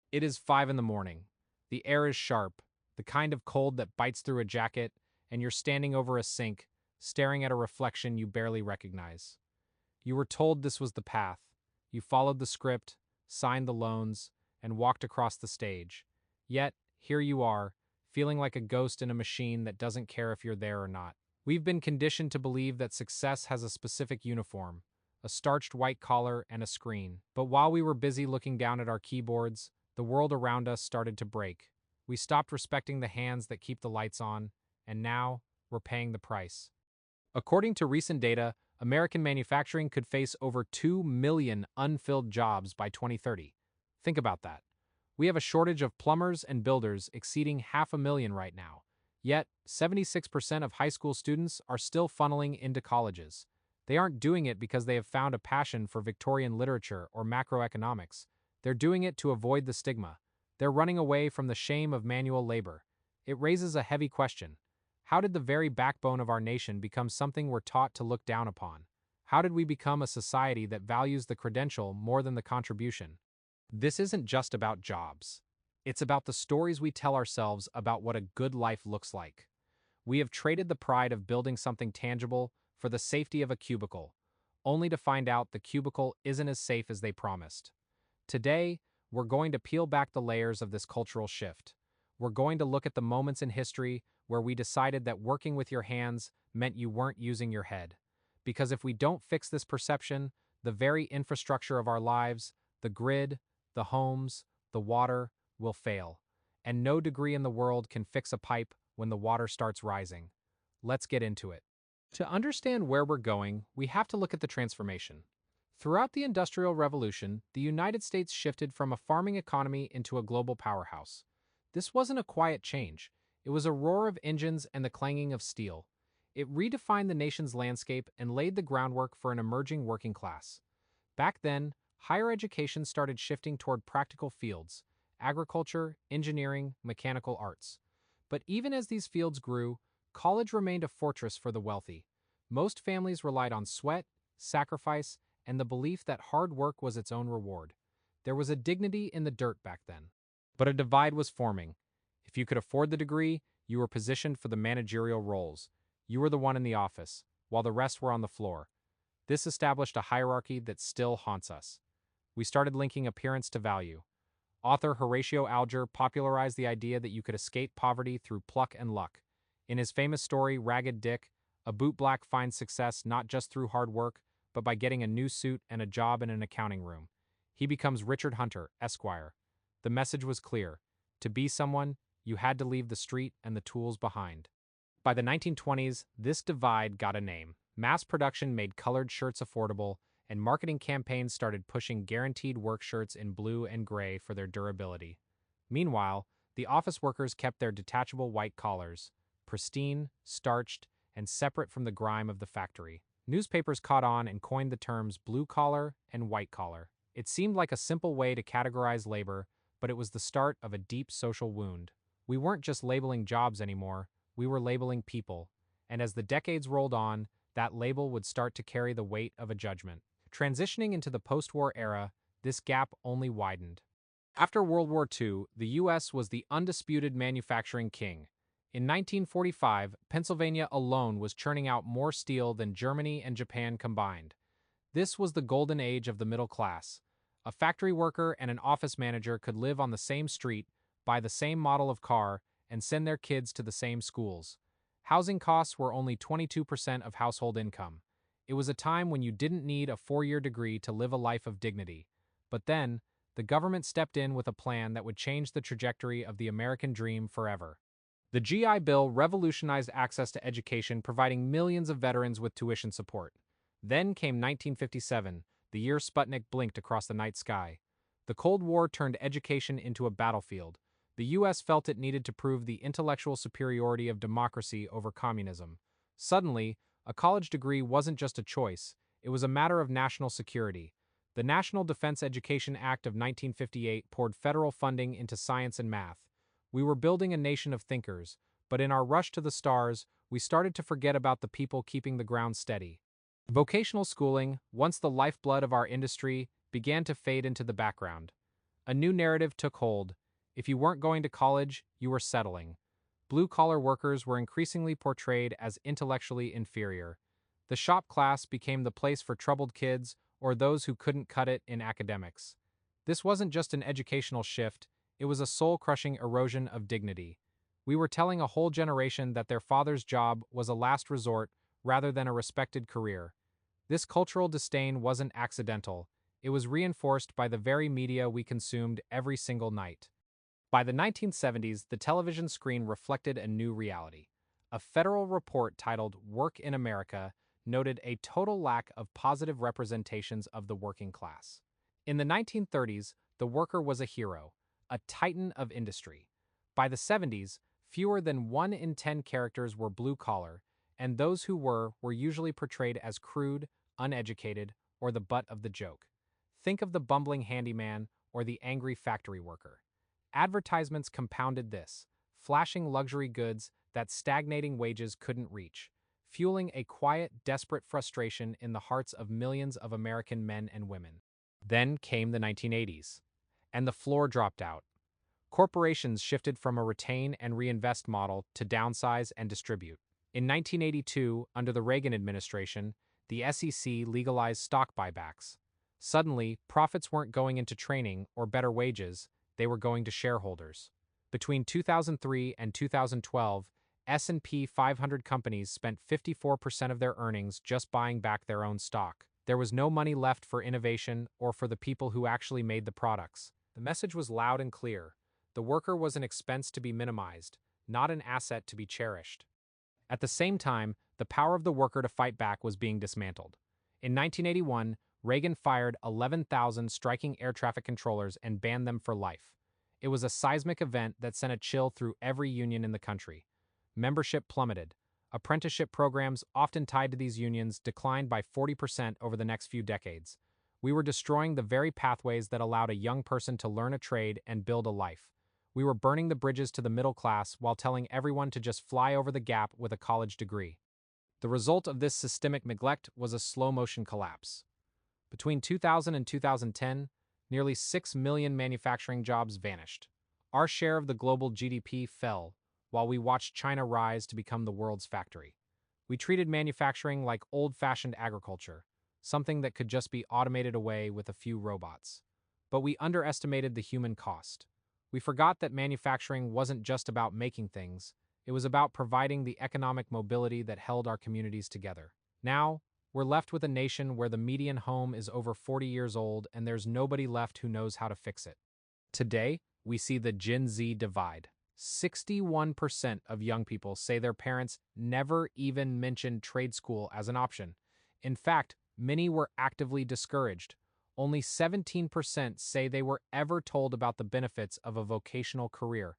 It is 5 in the morning. The air is sharp, the kind of cold that bites through a jacket, and you're standing over a sink, staring at a reflection you barely recognize. You were told this was the path. You followed the script, signed the loans, and walked across the stage. Yet, here you are, feeling like a ghost in a machine that doesn't care if you're there or not. We've been conditioned to believe that success has a specific uniform, a starched white collar and a screen. But while we were busy looking down at our keyboards, the world around us started to break. We stopped respecting the hands that keep the lights on, and now we're paying the price. According to recent data, American manufacturing could face over 2 million unfilled jobs by 2030. Think about that. We have a shortage of plumbers and builders exceeding 500,000 right now. Yet, 76% of high school students are still funneling into colleges. They aren't doing it because they have found a passion for Victorian literature or macroeconomics. They're doing it to avoid the stigma. They're running away from the shame of manual labor. It raises a heavy question. How did the very backbone of our nation become something we're taught to look down upon? How did we become a society that values the credential more than the contribution? This isn't just about jobs. It's about the stories we tell ourselves about what a good life looks like. We have traded the pride of building something tangible for the safety of a cubicle, only to find out the cubicle isn't as safe as they promised. Today, we're going to peel back the layers of this cultural shift. We're going to look at the moments in history where we decided that working with your hands meant you weren't using your head. Because if we don't fix this perception, the very infrastructure of our lives, the grid, the homes, the water, will fail. And no degree in the world can fix a pipe when the water starts rising. Let's get into it. To understand where we're going, we have to look at the transformation. Throughout the Industrial Revolution, the United States shifted from a farming economy into a global powerhouse. This wasn't a quiet change. It was a roar of engines and the clanging of steel. It redefined the nation's landscape and laid the groundwork for an emerging working class. Back then, higher education started shifting toward practical fields: agriculture, engineering, mechanical arts. But even as these fields grew, college remained a fortress for the wealthy. Most families relied on sweat, sacrifice, and the belief that hard work was its own reward. There was a dignity in the dirt back then. But a divide was forming. If you could afford the degree, you were positioned for the managerial roles. You were the one in the office, while the rest were on the floor. This established a hierarchy that still haunts us. We started linking appearance to value. Author Horatio Alger popularized the idea that you could escape poverty through pluck and luck. In his famous story, Ragged Dick, a bootblack finds success not just through hard work, but by getting a new suit and a job in an accounting room. He becomes Richard Hunter, Esquire. The message was clear. To be someone, you had to leave the street and the tools behind. By the 1920s, this divide got a name. Mass production made colored shirts affordable, and marketing campaigns started pushing guaranteed work shirts in blue and gray for their durability. Meanwhile, the office workers kept their detachable white collars, pristine, starched, and separate from the grime of the factory. Newspapers caught on and coined the terms blue collar and white collar. It seemed like a simple way to categorize labor, but it was the start of a deep social wound. We weren't just labeling jobs anymore, we were labeling people. And as the decades rolled on, that label would start to carry the weight of a judgment. Transitioning into the post-war era, this gap only widened. After World War II, the U.S. was the undisputed manufacturing king. In 1945, Pennsylvania alone was churning out more steel than Germany and Japan combined. This was the golden age of the middle class. A factory worker and an office manager could live on the same street, buy the same model of car, and send their kids to the same schools. Housing costs were only 22% of household income. It was a time when you didn't need a 4-year degree to live a life of dignity. But then, the government stepped in with a plan that would change the trajectory of the American dream forever. The GI Bill revolutionized access to education, providing millions of veterans with tuition support. Then came 1957, the year Sputnik blinked across the night sky. The Cold War turned education into a battlefield. The U.S. felt it needed to prove the intellectual superiority of democracy over communism. Suddenly, a college degree wasn't just a choice, it was a matter of national security. The National Defense Education Act of 1958 poured federal funding into science and math. We were building a nation of thinkers, but in our rush to the stars, we started to forget about the people keeping the ground steady. Vocational schooling, once the lifeblood of our industry, began to fade into the background. A new narrative took hold. If you weren't going to college, you were settling. Blue-collar workers were increasingly portrayed as intellectually inferior. The shop class became the place for troubled kids or those who couldn't cut it in academics. This wasn't just an educational shift, it was a soul-crushing erosion of dignity. We were telling a whole generation that their father's job was a last resort rather than a respected career. This cultural disdain wasn't accidental, it was reinforced by the very media we consumed every single night. By the 1970s, the television screen reflected a new reality. A federal report titled Work in America noted a total lack of positive representations of the working class. In the 1930s, the worker was a hero, a titan of industry. By the 70s, fewer than 1 in 10 characters were blue-collar, and those who were usually portrayed as crude, uneducated, or the butt of the joke. Think of the bumbling handyman or the angry factory worker. Advertisements compounded this, flashing luxury goods that stagnating wages couldn't reach, fueling a quiet, desperate frustration in the hearts of millions of American men and women. Then came the 1980s, and the floor dropped out. Corporations shifted from a retain and reinvest model to downsize and distribute. In 1982, under the Reagan administration, the SEC legalized stock buybacks. Suddenly, profits weren't going into training or better wages, they were going to shareholders. Between 2003 and 2012, S&P 500 companies spent 54% of their earnings just buying back their own stock. There was no money left for innovation or for the people who actually made the products. The message was loud and clear. The worker was an expense to be minimized, not an asset to be cherished. At the same time, the power of the worker to fight back was being dismantled. In 1981, Reagan fired 11,000 striking air traffic controllers and banned them for life. It was a seismic event that sent a chill through every union in the country. Membership plummeted. Apprenticeship programs, often tied to these unions, declined by 40% over the next few decades. We were destroying the very pathways that allowed a young person to learn a trade and build a life. We were burning the bridges to the middle class while telling everyone to just fly over the gap with a college degree. The result of this systemic neglect was a slow-motion collapse. Between 2000 and 2010, nearly 6 million manufacturing jobs vanished. Our share of the global GDP fell, while we watched China rise to become the world's factory. We treated manufacturing like old-fashioned agriculture, something that could just be automated away with a few robots. But we underestimated the human cost. We forgot that manufacturing wasn't just about making things, it was about providing the economic mobility that held our communities together. Now, we're left with a nation where the median home is over 40 years old and there's nobody left who knows how to fix it. Today, we see the Gen Z divide. 61% of young people say their parents never even mentioned trade school as an option. In fact, many were actively discouraged. Only 17% say they were ever told about the benefits of a vocational career.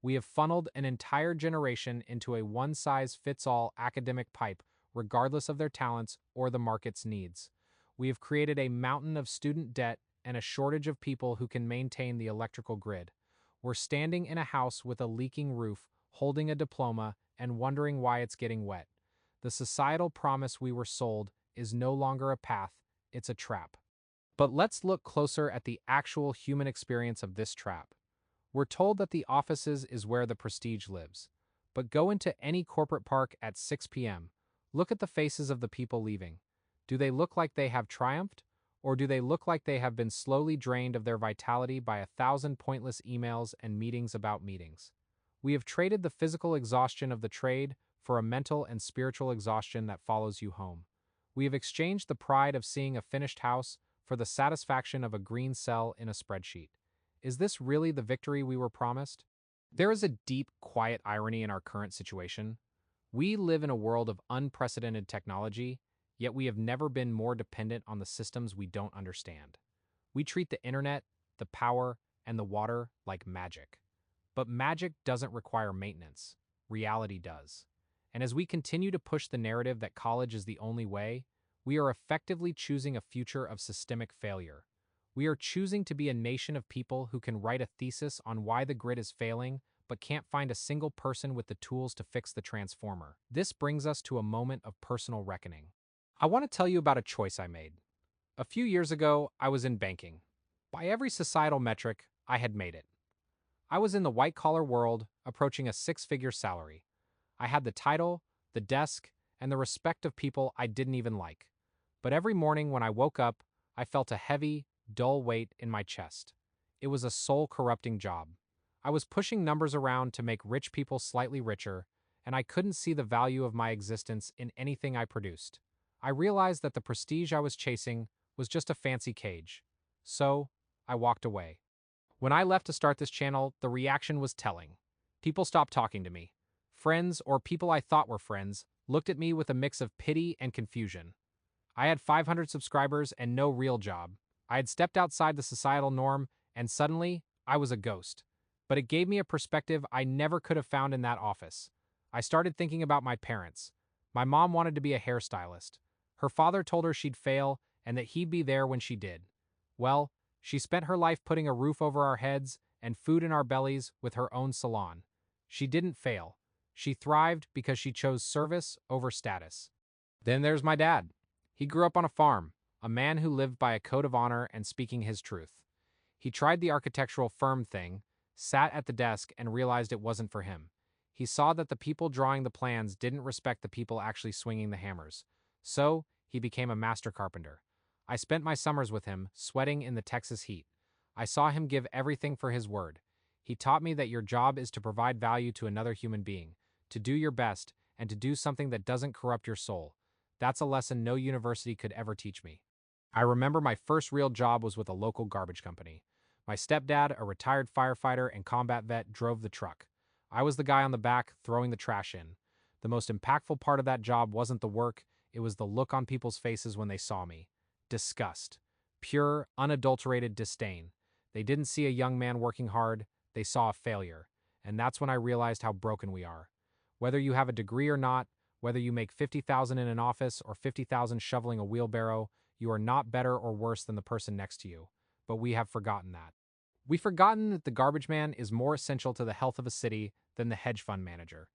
We have funneled an entire generation into a one-size-fits-all academic pipe, regardless of their talents or the market's needs. We have created a mountain of student debt and a shortage of people who can maintain the electrical grid. We're standing in a house with a leaking roof, holding a diploma, and wondering why it's getting wet. The societal promise we were sold is no longer a path, it's a trap. But let's look closer at the actual human experience of this trap. We're told that the offices is where the prestige lives. But go into any corporate park at 6 p.m. Look at the faces of the people leaving. Do they look like they have triumphed? Or do they look like they have been slowly drained of their vitality by 1,000 pointless emails and meetings about meetings? We have traded the physical exhaustion of the trade for a mental and spiritual exhaustion that follows you home. We have exchanged the pride of seeing a finished house for the satisfaction of a green cell in a spreadsheet. Is this really the victory we were promised? There is a deep, quiet irony in our current situation. We live in a world of unprecedented technology, yet we have never been more dependent on the systems we don't understand. We treat the internet, the power, and the water like magic. But magic doesn't require maintenance. Reality does. And as we continue to push the narrative that college is the only way, we are effectively choosing a future of systemic failure. We are choosing to be a nation of people who can write a thesis on why the grid is failing, but can't find a single person with the tools to fix the transformer. This brings us to a moment of personal reckoning. I want to tell you about a choice I made. A few years ago, I was in banking. By every societal metric, I had made it. I was in the white-collar world, approaching a six-figure salary. I had the title, the desk, and the respect of people I didn't even like. But every morning when I woke up, I felt a heavy, dull weight in my chest. It was a soul-corrupting job. I was pushing numbers around to make rich people slightly richer, and I couldn't see the value of my existence in anything I produced. I realized that the prestige I was chasing was just a fancy cage. So, I walked away. When I left to start this channel, the reaction was telling. People stopped talking to me. Friends, or people I thought were friends, looked at me with a mix of pity and confusion. I had 500 subscribers and no real job. I had stepped outside the societal norm, and suddenly, I was a ghost. But it gave me a perspective I never could have found in that office. I started thinking about my parents. My mom wanted to be a hairstylist. Her father told her she'd fail and that he'd be there when she did. Well, she spent her life putting a roof over our heads and food in our bellies with her own salon. She didn't fail. She thrived because she chose service over status. Then there's my dad. He grew up on a farm, a man who lived by a code of honor and speaking his truth. He tried the architectural firm thing, sat at the desk, and realized it wasn't for him. He saw that the people drawing the plans didn't respect the people actually swinging the hammers. So, he became a master carpenter. I spent my summers with him, sweating in the Texas heat. I saw him give everything for his word. He taught me that your job is to provide value to another human being, to do your best, and to do something that doesn't corrupt your soul. That's a lesson no university could ever teach me. I remember my first real job was with a local garbage company. My stepdad, a retired firefighter and combat vet, drove the truck. I was the guy on the back throwing the trash in. The most impactful part of that job wasn't the work, it was the look on people's faces when they saw me. Disgust. Pure, unadulterated disdain. They didn't see a young man working hard, they saw a failure. And that's when I realized how broken we are. Whether you have a degree or not, whether you make $50,000 in an office or $50,000 shoveling a wheelbarrow, you are not better or worse than the person next to you. But we have forgotten that. We've forgotten that the garbage man is more essential to the health of a city than the hedge fund manager.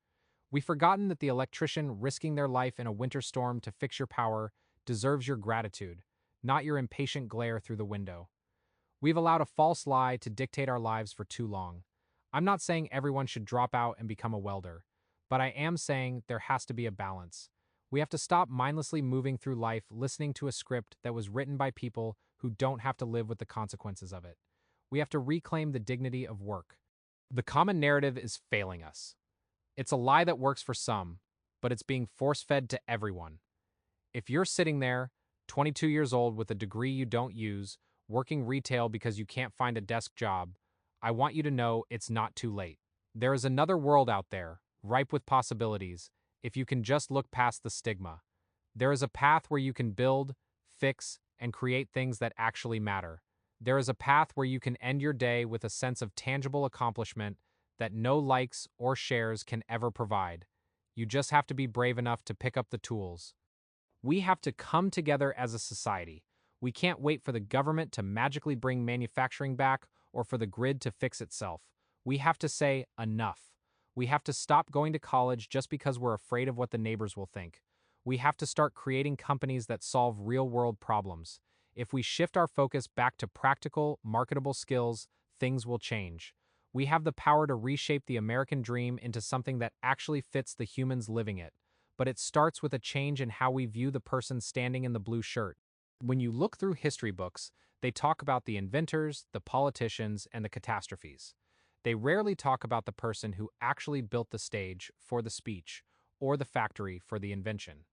We've forgotten that the electrician risking their life in a winter storm to fix your power deserves your gratitude, not your impatient glare through the window. We've allowed a false lie to dictate our lives for too long. I'm not saying everyone should drop out and become a welder, but I am saying there has to be a balance. We have to stop mindlessly moving through life listening to a script that was written by people who don't have to live with the consequences of it. We have to reclaim the dignity of work. The common narrative is failing us. It's a lie that works for some, but it's being force-fed to everyone. If you're sitting there, 22 years old with a degree you don't use, working retail because you can't find a desk job, I want you to know it's not too late. There is another world out there, ripe with possibilities, if you can just look past the stigma. There is a path where you can build, fix, and create things that actually matter. There is a path where you can end your day with a sense of tangible accomplishment that no likes or shares can ever provide. You just have to be brave enough to pick up the tools. We have to come together as a society. We can't wait for the government to magically bring manufacturing back or for the grid to fix itself. We have to say enough. We have to stop going to college just because we're afraid of what the neighbors will think. We have to start creating companies that solve real-world problems. If we shift our focus back to practical, marketable skills, things will change. We have the power to reshape the American dream into something that actually fits the humans living it. But it starts with a change in how we view the person standing in the blue shirt. When you look through history books, they talk about the inventors, the politicians, and the catastrophes. They rarely talk about the person who actually built the stage for the speech or the factory for the invention.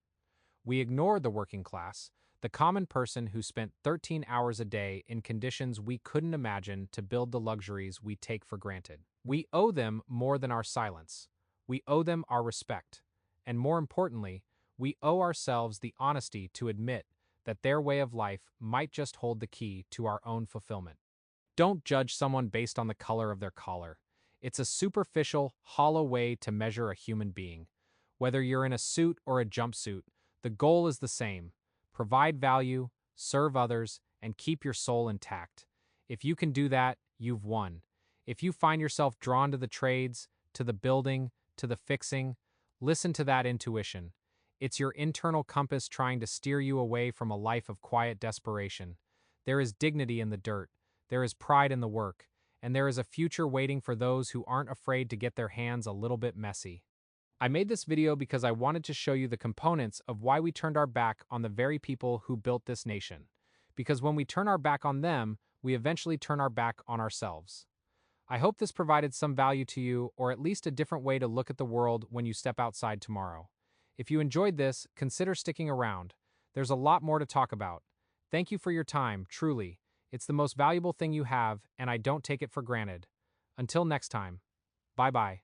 We ignore the working class, the common person who spent 13 hours a day in conditions we couldn't imagine to build the luxuries we take for granted. We owe them more than our silence. We owe them our respect. And more importantly, we owe ourselves the honesty to admit that their way of life might just hold the key to our own fulfillment. Don't judge someone based on the color of their collar. It's a superficial, hollow way to measure a human being. Whether you're in a suit or a jumpsuit, the goal is the same. Provide value, serve others, and keep your soul intact. If you can do that, you've won. If you find yourself drawn to the trades, to the building, to the fixing, listen to that intuition. It's your internal compass trying to steer you away from a life of quiet desperation. There is dignity in the dirt. There is pride in the work. and there is a future waiting for those who aren't afraid to get their hands a little bit messy. I made this video because I wanted to show you the components of why we turned our back on the very people who built this nation. Because when we turn our back on them, we eventually turn our back on ourselves. I hope this provided some value to you, or at least a different way to look at the world when you step outside tomorrow. If you enjoyed this, consider sticking around. There's a lot more to talk about. Thank you for your time, truly. It's the most valuable thing you have, and I don't take it for granted. Until next time. Bye-bye.